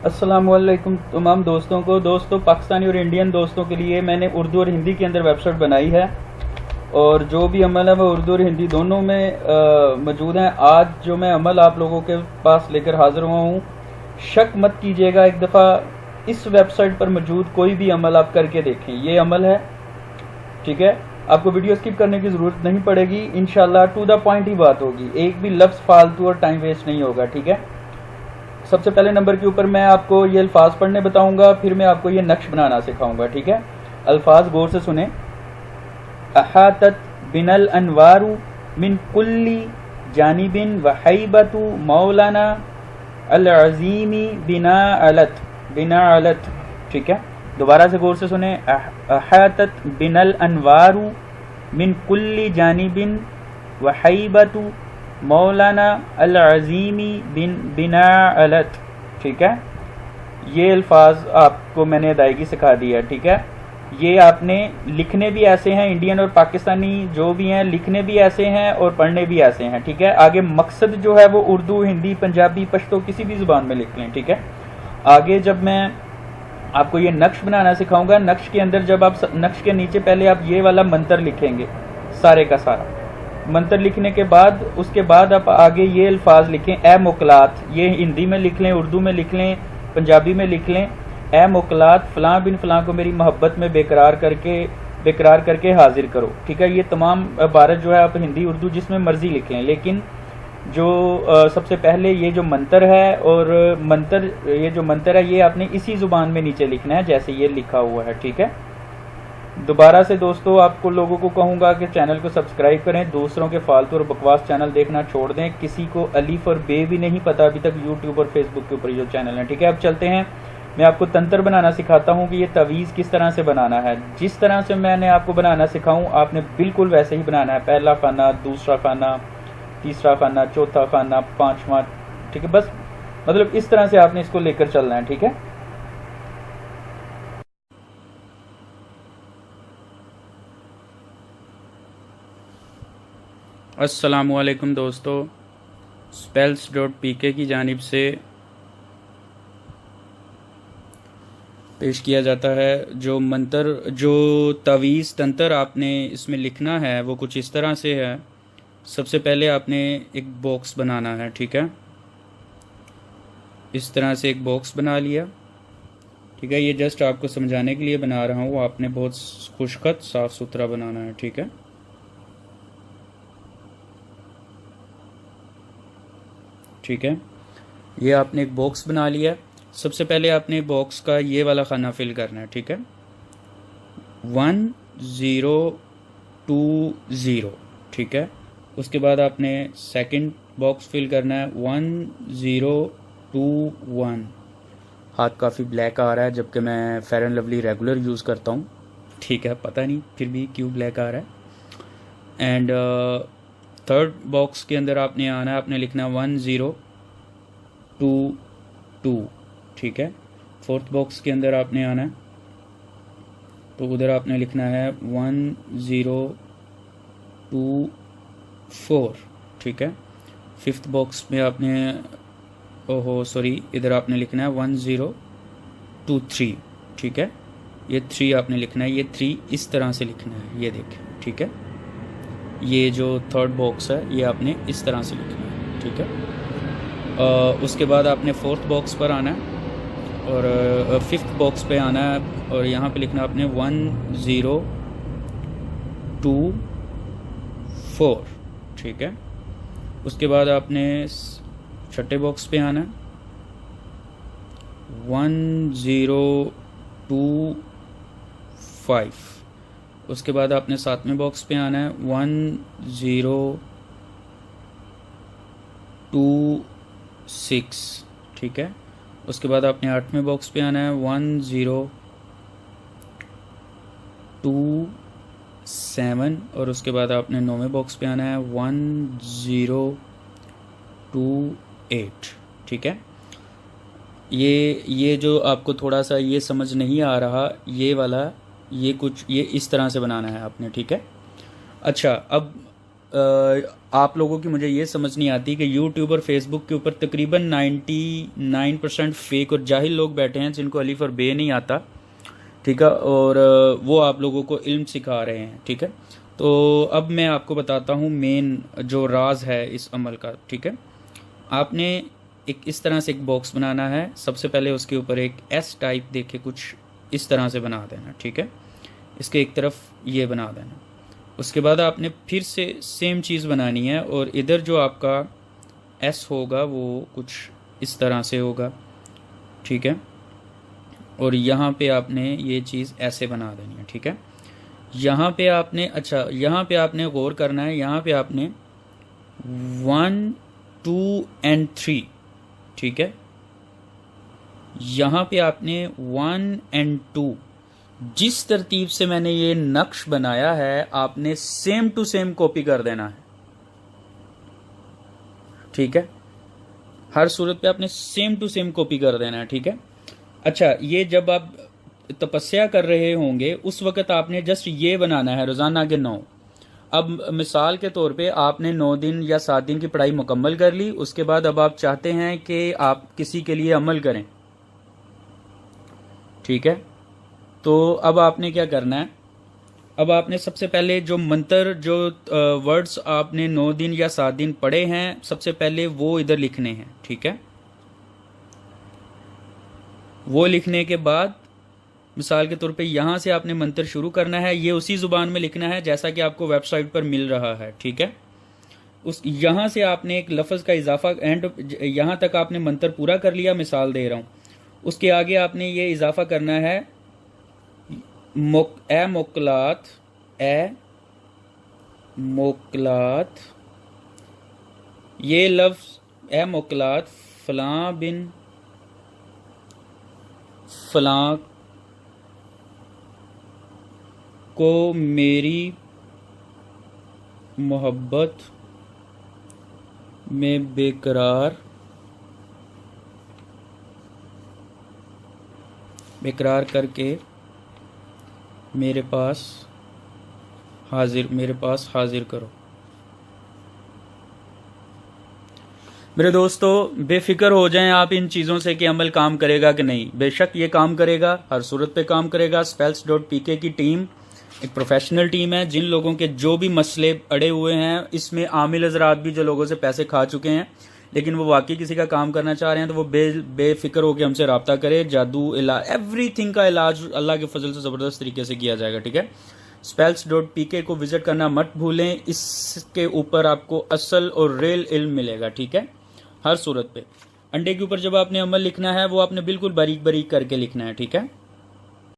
अस्सलाम वालेकुम तमाम दोस्तों को। दोस्तों, पाकिस्तानी और इंडियन दोस्तों के लिए मैंने उर्दू और हिंदी के अंदर वेबसाइट बनाई है और जो भी अमल है वो उर्दू और हिंदी दोनों में मौजूद हैं। आज जो मैं अमल आप लोगों के पास लेकर हाजिर हुआ हूँ, शक मत कीजिएगा, एक दफ़ा इस वेबसाइट पर मौजूद कोई भी अमल आप करके देखें। ये अमल है, ठीक है। आपको वीडियो स्किप करने की ज़रूरत नहीं पड़ेगी, इंशाल्लाह टू द पॉइंट ही बात होगी, एक भी लफ्ज़ फालतू और टाइम वेस्ट नहीं होगा, ठीक है। सबसे पहले नंबर के ऊपर मैं आपको ये अल्फाज पढ़ने बताऊंगा, फिर मैं आपको ये नक्श बनाना सिखाऊंगा, ठीक है। अल्फाज गौर से सुने। अहातत बिनल अनवारु मिन कुल्ली जानिबिन वहैबतु मौलाना अल अज़ीमी बिना अलत, ठीक है। दोबारा से गौर से सुने। अहातत बिनल अनवारु मिन कुल्ली जानिबिन वहैबतु मौलाना अल अज़ीमी बिना अलत, ठीक है। ये अल्फाज आपको मैंने अदायगी सिखा दी है, ठीक है। ये आपने लिखने भी ऐसे हैं, इंडियन और पाकिस्तानी जो भी हैं लिखने भी ऐसे हैं और पढ़ने भी ऐसे हैं, ठीक है। आगे मकसद जो है वो उर्दू, हिंदी, पंजाबी, पश्तो किसी भी ज़ुबान में लिख लें, ठीक है। आगे जब मैं आपको ये नक्श बनाना सिखाऊंगा, नक्श के अंदर जब आप नक्श के नीचे पहले आप ये वाला मंत्र लिखेंगे, सारे का सारा मंत्र लिखने के बाद उसके बाद आप आगे ये अल्फाज लिखें। ए मुकलात, ये हिंदी में लिख लें, उर्दू में लिख लें, पंजाबी में लिख लें। ए मुकलात फ़लाँ बिन फ़लाँ को मेरी मोहब्बत में बेकरार करके हाजिर करो, ठीक है। ये तमाम इबारत जो है आप हिंदी उर्दू जिसमें मर्जी लिख लें, लेकिन जो सबसे पहले ये जो मंत्र है और ये जो मंत्र है ये आपने इसी ज़ुबान में नीचे लिखना है जैसे ये लिखा हुआ है, ठीक है। दोबारा से दोस्तों आपको लोगों को कहूँगा कि चैनल को सब्सक्राइब करें, दूसरों के फालतू और बकवास चैनल देखना छोड़ दें। किसी को अलीफ और बे भी नहीं पता अभी तक यूट्यूब और फेसबुक के ऊपर जो चैनल है, ठीक है। अब चलते हैं, मैं आपको तंत्र बनाना सिखाता हूँ कि ये तवीज़ किस तरह से बनाना है। जिस तरह से मैंने आपको बनाना सिखाऊँ आपने बिल्कुल वैसे ही बनाना है। पहला खाना, दूसरा खाना, तीसरा खाना, चौथा खाना, पाँचवा, ठीक है। बस मतलब इस तरह से आपने इसको लेकर चलना है, ठीक है। अस्सलामुअलैकुम दोस्तों, spells.pk की जानिब से पेश किया जाता है जो मंत्र, जो तवीज़ तंत्र आपने इसमें लिखना है वो कुछ इस तरह से है। सबसे पहले आपने एक बॉक्स बनाना है, ठीक है। इस तरह से एक बॉक्स बना लिया, ठीक है। ये जस्ट आपको समझाने के लिए बना रहा हूँ, आपने बहुत खुशखत साफ़ सुथरा बनाना है, ठीक है। ठीक है, ये आपने एक बॉक्स बना लिया। सबसे पहले आपने बॉक्स का ये वाला खाना फिल करना है, ठीक है। 1020, ठीक है। उसके बाद आपने सेकंड बॉक्स फिल करना है 1021। हाथ काफ़ी ब्लैक आ रहा है जबकि मैं fair and lovely regular use करता हूँ, ठीक है। पता नहीं फिर भी क्यों ब्लैक आ रहा है। एंड थर्ड बॉक्स के अंदर आपने आना है, आपने लिखना 1022, ठीक है। फोर्थ बॉक्स के अंदर आपने आना है तो उधर आपने लिखना है 1024, ठीक है। फिफ्थ बॉक्स में आपने इधर आपने लिखना है 1023, ठीक है। ये 3 आपने लिखना है, ये 3 इस तरह से लिखना है, ये देखें, ठीक है। ये जो थर्ड बॉक्स है ये आपने इस तरह से लिखना है, ठीक है। उसके बाद आपने फोर्थ बॉक्स पर आना है और फिफ्थ बॉक्स पे आना है और यहाँ पे लिखना आपने 1024, ठीक है। उसके बाद आपने छठे बॉक्स पे आना है 1025। उसके बाद आपने सातवें बॉक्स पे आना है 1026, ठीक है। उसके बाद आपने आठवें बॉक्स पे आना है 1027 और उसके बाद आपने नौवें बॉक्स पे आना है 1028, ठीक है। ये जो आपको थोड़ा सा ये समझ नहीं आ रहा, ये वाला ये इस तरह से बनाना है आपने, ठीक है। अच्छा, अब आप लोगों की मुझे ये समझ नहीं आती कि यूट्यूब और फेसबुक के ऊपर तकरीबन 99% फेक और जाहिल लोग बैठे हैं जिनको अलिफ और बे नहीं आता, ठीक है, और वो आप लोगों को इल्म सिखा रहे हैं, ठीक है। तो अब मैं आपको बताता हूँ मेन जो राज है इस अमल का, ठीक है। आपने एक इस तरह से एक बॉक्स बनाना है। सबसे पहले उसके ऊपर एक एस टाइप देके कुछ इस तरह से बना देना, ठीक है। इसके एक तरफ ये बना देना। उसके बाद आपने फिर से सेम चीज़ बनानी है और इधर जो आपका एस होगा वो कुछ इस तरह से होगा, ठीक है। और यहाँ पे आपने ये चीज़ ऐसे बना देनी है, ठीक है। यहाँ पे आपने यहाँ पे आपने गौर करना है। यहाँ पे आपने 1 2 and 3, ठीक है। यहाँ पे आपने 1 and 2 जिस तरतीब से मैंने ये नक्श बनाया है आपने सेम टू सेम कॉपी कर देना है, ठीक है। हर सूरत पे आपने सेम टू सेम कॉपी कर देना है, ठीक है। अच्छा, ये जब आप तपस्या कर रहे होंगे उस वक्त आपने जस्ट ये बनाना है रोज़ाना के 9। अब मिसाल के तौर पे आपने 9 दिन या 7 दिन की पढ़ाई मुकम्मल कर ली। उसके बाद अब आप चाहते हैं कि आप किसी के लिए अमल करें, ठीक है। तो अब आपने क्या करना है, अब आपने सबसे पहले जो मंत्र जो वर्ड्स आपने 9 दिन या 7 दिन पढ़े हैं सबसे पहले वो इधर लिखने हैं, ठीक है। वो लिखने के बाद मिसाल के तौर पे यहाँ से आपने मंत्र शुरू करना है। ये उसी ज़ुबान में लिखना है जैसा कि आपको वेबसाइट पर मिल रहा है, ठीक है। उस यहाँ से आपने एक लफ्ज़ का इजाफा एंड यहाँ तक आपने मंत्र पूरा कर लिया, मिसाल दे रहा हूँ। उसके आगे आपने ये इजाफा करना है ए मोकलात, ये लफ्ज़ ए मोकलात फ़लाँ बिन फ़लाँ को मेरी मोहब्बत में बेकरार करके मेरे पास हाजिर करो। मेरे दोस्तों, बेफिक्र हो जाएं आप इन चीज़ों से कि अमल काम करेगा कि नहीं। बेशक ये काम करेगा, हर सूरत पे काम करेगा। spells.pk की टीम एक प्रोफेशनल टीम है। जिन लोगों के जो भी मसले अड़े हुए हैं, इसमें आमिल हज़रात भी जो लोगों से पैसे खा चुके हैं लेकिन वो वाकई किसी का काम करना चाह रहे हैं, तो वो बेफिक्र होकर हमसे रब्ता करे। जादू, इलाज, एवरीथिंग का इलाज अल्लाह के फजल से ज़बरदस्त तरीके से किया जाएगा, ठीक है। spells.pk को विज़िट करना मत भूलें। इसके ऊपर आपको असल और रियल इल्म मिलेगा, ठीक है। हर सूरत पे अंडे के ऊपर जब आपने अमल लिखना है वो आपने बिल्कुल बारीक बारीक करके लिखना है, ठीक है।